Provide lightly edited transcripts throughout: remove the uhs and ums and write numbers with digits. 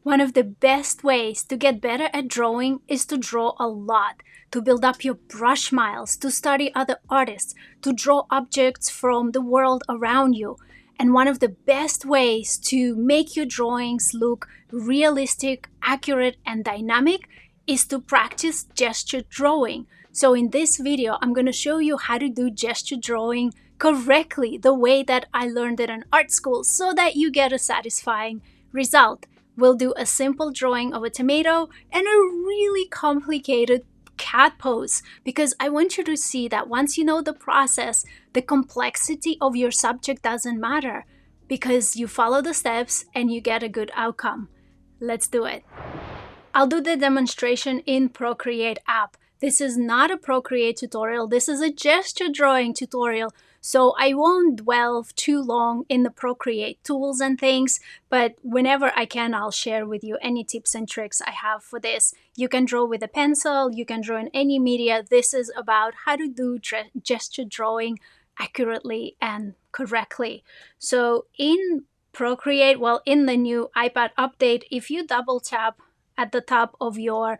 One of the best ways to get better at drawing is to draw a lot, to build up your brush miles, to study other artists, to draw objects from the world around you. And one of the best ways to make your drawings look realistic, accurate, and dynamic is to practice gesture drawing. So in this video, I'm going to show you how to do gesture drawing correctly, the way that I learned it in art school, so that you get a satisfying result. We'll do a simple drawing of a tomato and a really complicated cat pose, because I want you to see that once you know the process, the complexity of your subject doesn't matter, because you follow the steps and you get a good outcome. Let's do it. I'll do the demonstration in Procreate app. This is not a Procreate tutorial, this is a gesture drawing tutorial, so I won't delve too long in the Procreate tools and things, but whenever I can, I'll share with you any tips and tricks I have for this. You can draw with a pencil, you can draw in any media. This is about how to do gesture drawing accurately and correctly. So in Procreate, well, in the new iPad update, if you double tap at the top of your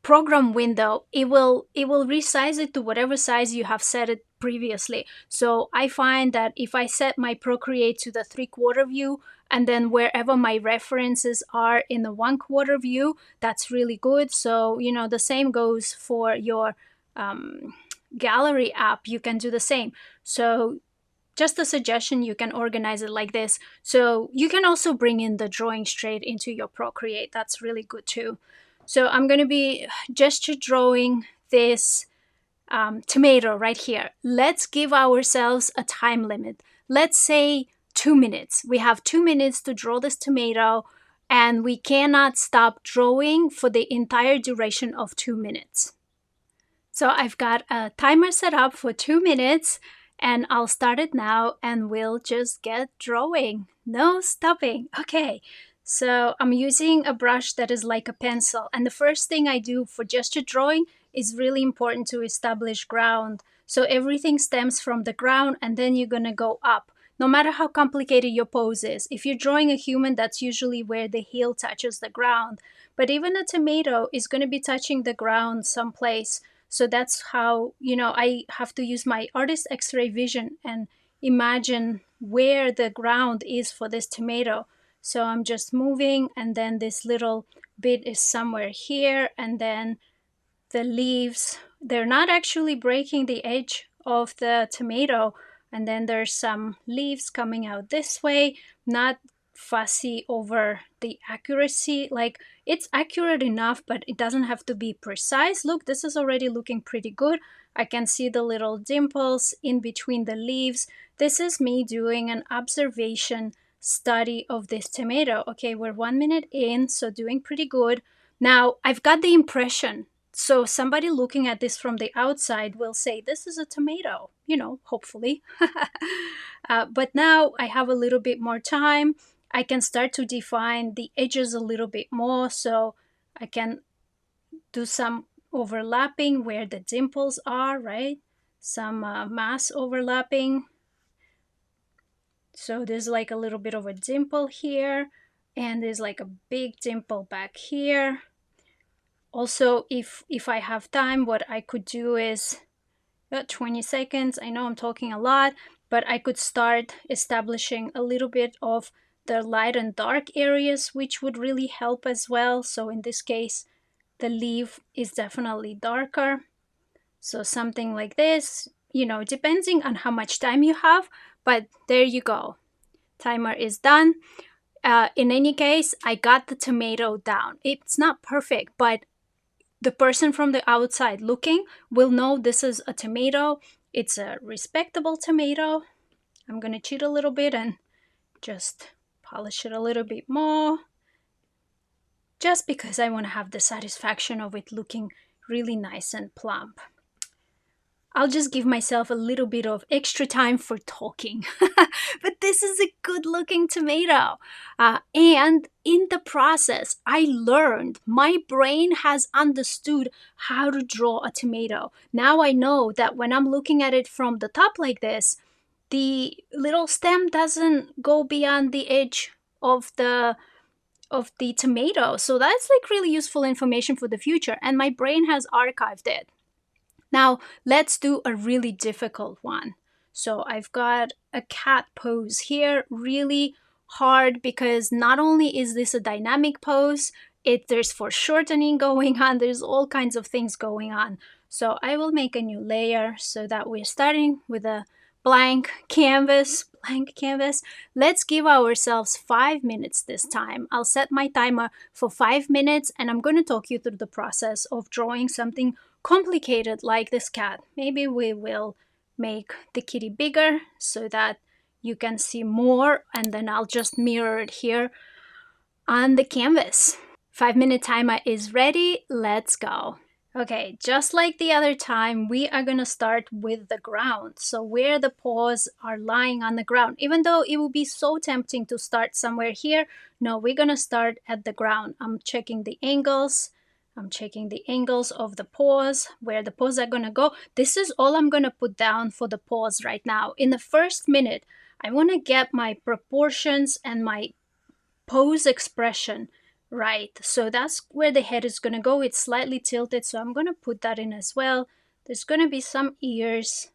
program window, it will resize it to whatever size you have set it previously. So I find that if I set my Procreate to the 3/4 view, and then wherever my references are in the 1/4 view, that's really good. So the same goes for your gallery app. You can do the same. So just a suggestion, you can organize it like this. So you can also bring in the drawing straight into your Procreate. That's really good too. So I'm going to be gesture drawing this tomato right here. Let's give ourselves a time limit. Let's say 2 minutes. We have 2 minutes to draw this tomato, and we cannot stop drawing for the entire duration of 2 minutes. So I've got a timer set up for 2 minutes, and I'll start it now, and we'll just get drawing. No stopping. Okay. So I'm using a brush that is like a pencil. And the first thing I do for gesture drawing is really important to establish ground. So everything stems from the ground, and then you're going to go up. No matter how complicated your pose is. If you're drawing a human, that's usually where the heel touches the ground. But even a tomato is going to be touching the ground someplace. So that's how, I have to use my artist X-ray vision and imagine where the ground is for this tomato. So I'm just moving, and then this little bit is somewhere here, and then the leaves, they're not actually breaking the edge of the tomato, and then there's some leaves coming out this way. Not fussy over the accuracy, like it's accurate enough, but it doesn't have to be precise. Look, this is already looking pretty good. I can see the little dimples in between the leaves. This is me doing an observation study of this tomato. Okay, we're 1 minute in, so doing pretty good. Now I've got the impression, so somebody looking at this from the outside will say this is a tomato, hopefully. But now I have a little bit more time. I can start to define the edges a little bit more, so I can do some overlapping where the dimples are, right? Some mass overlapping. So there's like a little bit of a dimple here, and there's like a big dimple back here. Also, if I have time, what I could do is 20 seconds. I know I'm talking a lot, but I could start establishing a little bit of the light and dark areas, which would really help as well. So in this case, the leaf is definitely darker. So something like this, depending on how much time you have, but there you go. Timer is done. In any case, I got the tomato down. It's not perfect, but the person from the outside looking will know this is a tomato. It's a respectable tomato. I'm going to cheat a little bit and just polish it a little bit more, just because I want to have the satisfaction of it looking really nice and plump. I'll just give myself a little bit of extra time for talking. But this is a good looking tomato. And in the process, I learned, my brain has understood how to draw a tomato. Now I know that when I'm looking at it from the top like this, the little stem doesn't go beyond the edge of the of the tomato. So that's like really useful information for the future, and my brain has archived it. Now, let's do a really difficult one. So I've got a cat pose here, really hard because not only is this a dynamic pose, there's foreshortening going on, there's all kinds of things going on. So I will make a new layer so that we're starting with a blank canvas. Let's give ourselves 5 minutes this time. I'll set my timer for 5 minutes, and I'm going to talk you through the process of drawing something complicated like this cat. Maybe we will make the kitty bigger so that you can see more, and then I'll just mirror it here on the canvas. 5 minute timer is ready. Let's go. Okay, just like the other time, we are going to start with the ground. So where the paws are lying on the ground. Even though it would be so tempting to start somewhere here, no, we're going to start at the ground. I'm checking the angles. I'm checking the angles of the paws, where the paws are going to go. This is all I'm going to put down for the paws right now. In the first minute, I want to get my proportions and my pose expression right. So that's where the head is going to go. It's slightly tilted, so I'm going to put that in as well. There's going to be some ears.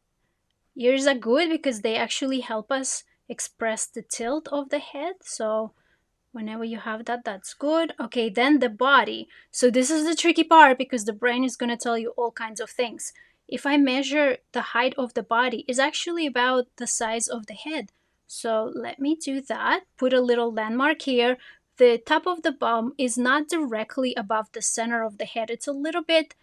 Ears are good because they actually help us express the tilt of the head. So whenever you have that, that's good. Okay, then the body. So this is the tricky part because the brain is going to tell you all kinds of things. If I measure the height of the body, is actually about the size of the head. So let me do that. Put a little landmark here. The top of the bum is not directly above the center of the head. It's a little bit,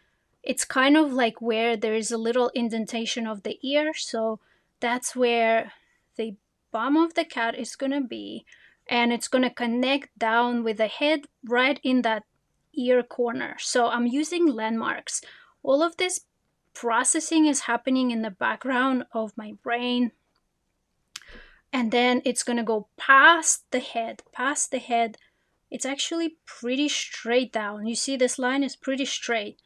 it's kind of like where there is a little indentation of the ear. So that's where the bum of the cat is going to be. And it's going to connect down with the head right in that ear corner. So I'm using landmarks. All of this processing is happening in the background of my brain. And then it's going to go past the head, past the head. It's actually pretty straight down. You see this line is pretty straight.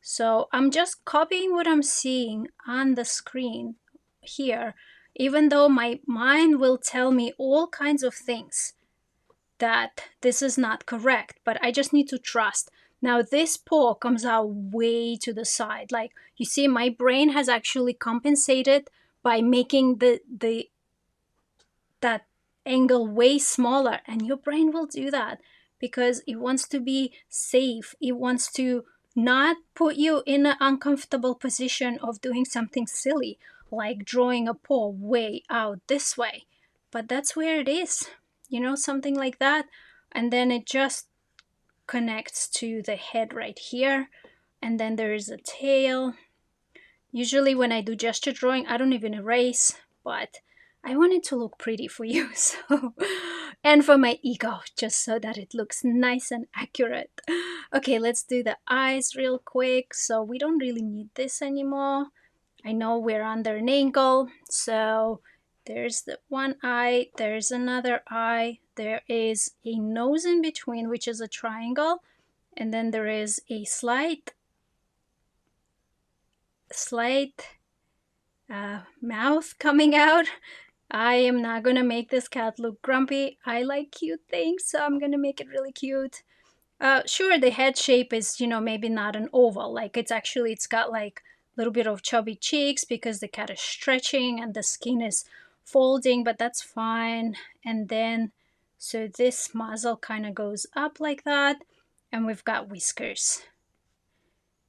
So I'm just copying what I'm seeing on the screen here, even though my mind will tell me all kinds of things that this is not correct, but I just need to trust. Now this paw comes out way to the side. Like you see, my brain has actually compensated by making that angle way smaller, and your brain will do that because it wants to be safe. It wants to not put you in an uncomfortable position of doing something silly like drawing a paw way out this way. But that's where it is, something like that. And then it just connects to the head right here, and then there is a tail. Usually when I do gesture drawing, I don't even erase, but I want it to look pretty for you, and for my ego, just so that it looks nice and accurate. Okay, let's do the eyes real quick. So we don't really need this anymore. I know we're under an angle, so there's the one eye, there's another eye, there is a nose in between, which is a triangle, and then there is a slight mouth coming out. I am not gonna make this cat look grumpy. I like cute things, so I'm gonna make it really cute. Sure, the head shape is, maybe not an oval. Like it's got like a little bit of chubby cheeks because the cat is stretching and the skin is folding, but that's fine. And then, so this muzzle kind of goes up like that, and we've got whiskers.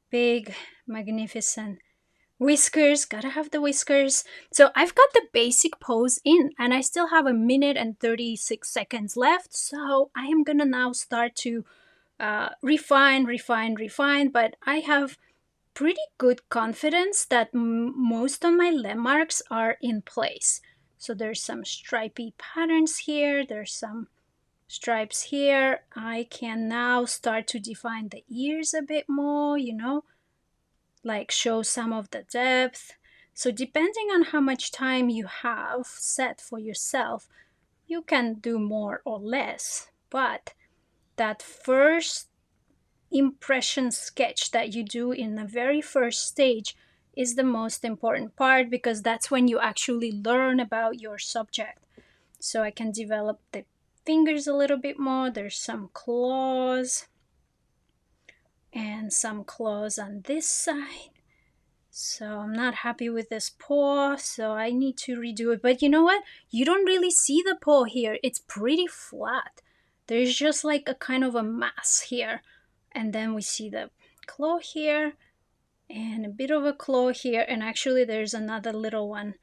Big, magnificent whiskers, gotta have the whiskers. So I've got the basic pose in, and I still have 1 minute and 36 seconds left. So I am gonna now start to refine, but I have pretty good confidence that most of my landmarks are in place. So there's some stripy patterns here, there's some stripes here. I can now start to define the ears a bit more, like show some of the depth. So depending on how much time you have set for yourself, you can do more or less. But that first impression sketch that you do in the very first stage is the most important part, because that's when you actually learn about your subject. So I can develop the fingers a little bit more. There's some claws and some claws on this side. So I'm not happy with this paw, so I need to redo it. But you know what? You don't really see the paw here. It's pretty flat. There's just like a kind of a mass here. And then we see the claw here and a bit of a claw here. And actually there's another little one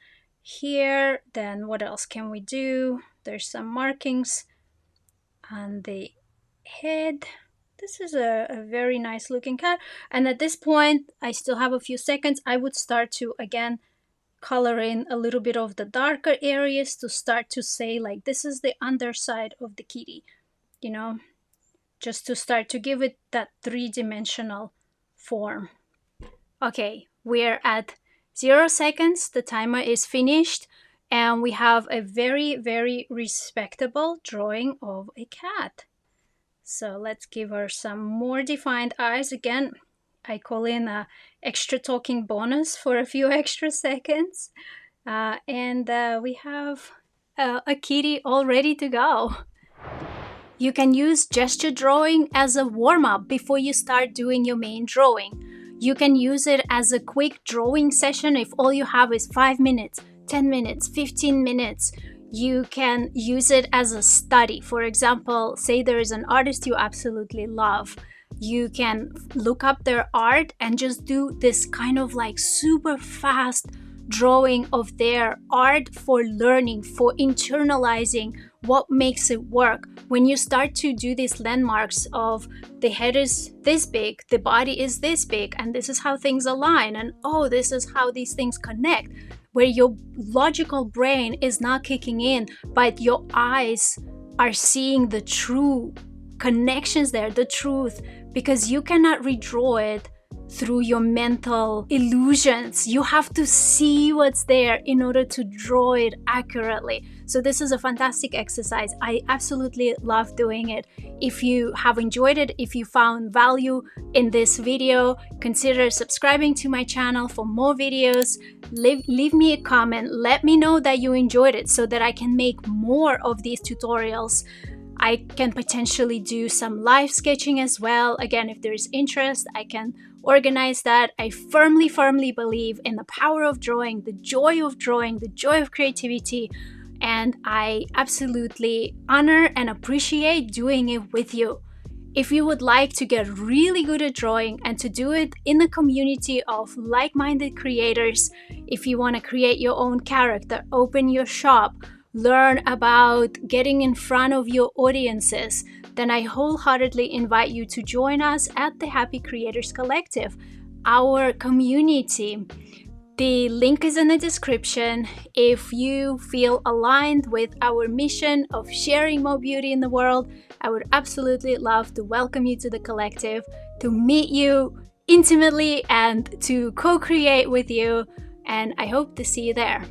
here. Then what else can we do? There's some markings on the head. This is a very nice looking cat. And at this point, I still have a few seconds. I would start to, again, color in a little bit of the darker areas to start to say, like, this is the underside of the kitty, you know, just to start to give it that three-dimensional form. Okay, we're at 0 seconds. The timer is finished. And we have a very, very respectable drawing of a cat. So let's give her some more defined eyes. Again, I call in a extra talking bonus for a few extra seconds. And we have a kitty all ready to go. You can use gesture drawing as a warm-up before you start doing your main drawing. You can use it as a quick drawing session if all you have is 5 minutes, 10 minutes, 15 minutes. You can use it as a study. For example, say there is an artist you absolutely love. You can look up their art and just do this kind of like super fast drawing of their art for learning, for internalizing what makes it work. When you start to do these landmarks of the head is this big, the body is this big, and this is how things align, and oh, this is how these things connect, where your logical brain is not kicking in, but your eyes are seeing the true connections there, the truth, because you cannot redraw it through your mental illusions. You have to see what's there in order to draw it accurately. So this is a fantastic exercise. I absolutely love doing it. If you have enjoyed it, if you found value in this video, consider subscribing to my channel for more videos. Leave me a comment. Let me know that you enjoyed it so that I can make more of these tutorials. I can potentially do some live sketching as well. Again, if there is interest, I can organize that. I firmly believe in the power of drawing, the joy of creativity, and I absolutely honor and appreciate doing it with you. If you would like to get really good at drawing and to do it in a community of like-minded creators, if you want to create your own character, open your shop, learn about getting in front of your audiences, then I wholeheartedly invite you to join us at the Happy Creators Collective, our community. The link is in the description. If you feel aligned with our mission of sharing more beauty in the world, I would absolutely love to welcome you to the collective, to meet you intimately and to co-create with you, and I hope to see you there.